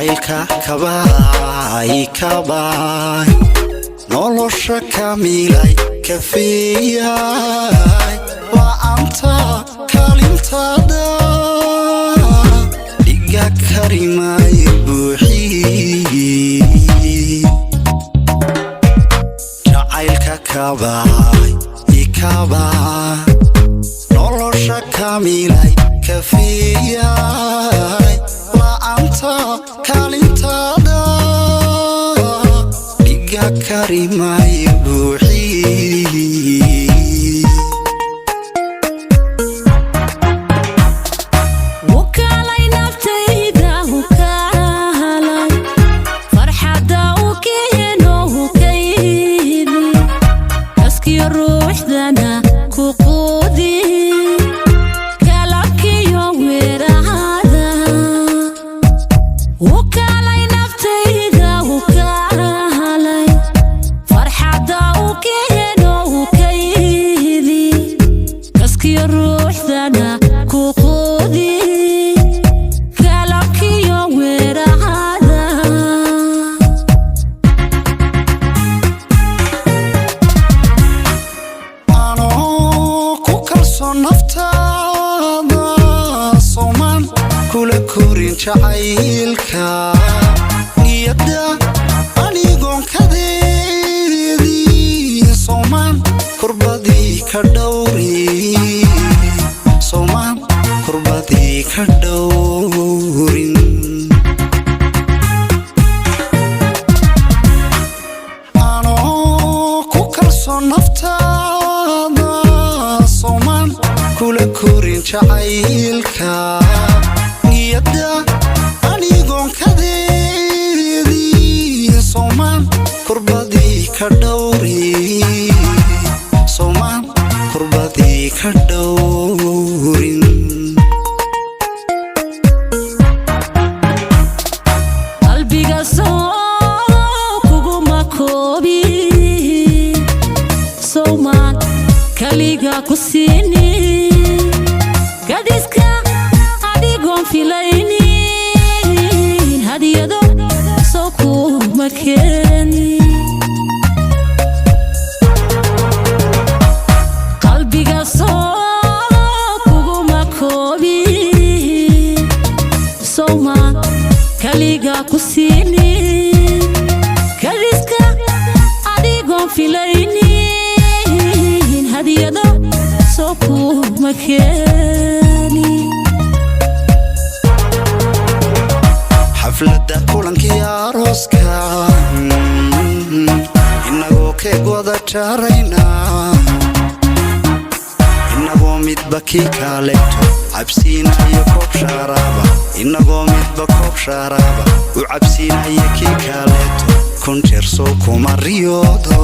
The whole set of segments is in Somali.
jacaylka kabaay nolosha kamilay kafiyay la'aanta kaalintaada dhiga karimay buuxii jacaylka kabaay nolosha kamilay kafiyay la'aanta kaalintaada dhiga karimay buuxii jacaylka niyada anigoon kadeedii soomaan kurbadii ka dhowrin anoo ku kalsoon naftaada soomaan kula korin jacaylka niyada anigoon kadeedii soomaan kurbadii ka dhowrin qalbiga soo kuguma koobi soomaan kaliga ku siini gadiska adigoon filaynin hadiyado soo kuma keeni qalbiga soo kuguma koobi soomaan kaliga ku siini gadiska adigoon filaynin hadiyado soo kuma keeni xafladda kulankii arooska inagoo keeg wada jaarayna inagoo midba kii kaaleeto cabsiinaya koob sharaaba inagoo midba koob sharaaba u cabsiinaya kii kaaleeto kun jeer soo kuma riyoodo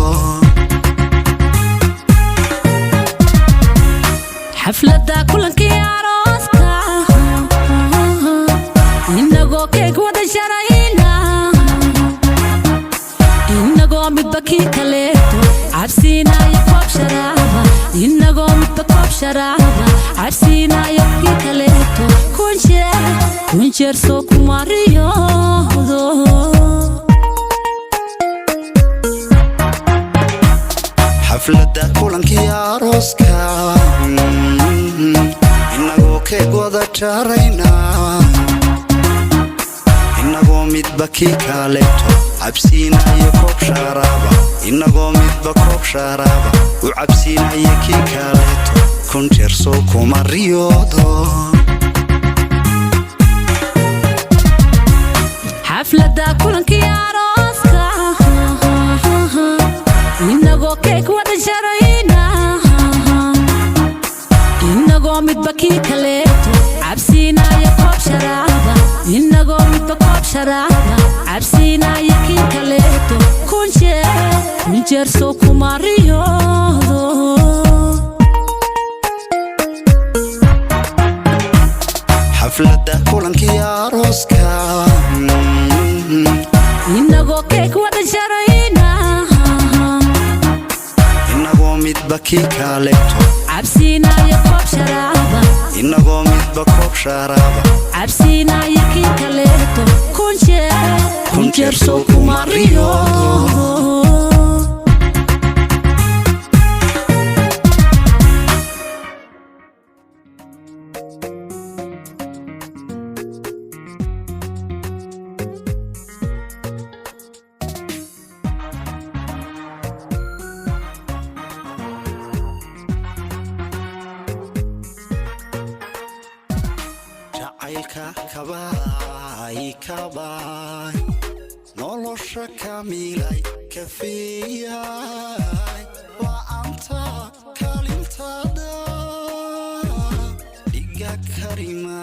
xafladda kulankii arooska inagoo keeg wada jarayna inagoo midba kii kaleeto cabsiinaya koob sharaaba inagoo midba koob sharaaba cabsiinaya kii kaleeto kun jeer soo kuma riyoodo xafladda kulankii arooska inagoo keeg wada jaarayna inagoo midba kii kaaleeto cabsiinaya koob sharaaba inagoo midba koob sharaaba u cabsiinaya kii kaaleeto kun jeer soo kuma riyoodo xafladda kulankii arooska inagoo keeg wada jarayna inagoo midba kii kaleeto cabsiinaya koob sharaaba inagoo midba koob sharaaba cabsiinaya kii kaleeto kun jeer soo kuma riyoodo xafladda kulankii arooska inagoo keeg wada jarayna inagoo midba kii kaaleeto cabsiinaya koob sharaaba inagoo midba koob sharaaba cabsiinaya kii kaleeto kun jeer kabaay nolosha kamilay kafiyay waa anta kalintada dhiga karima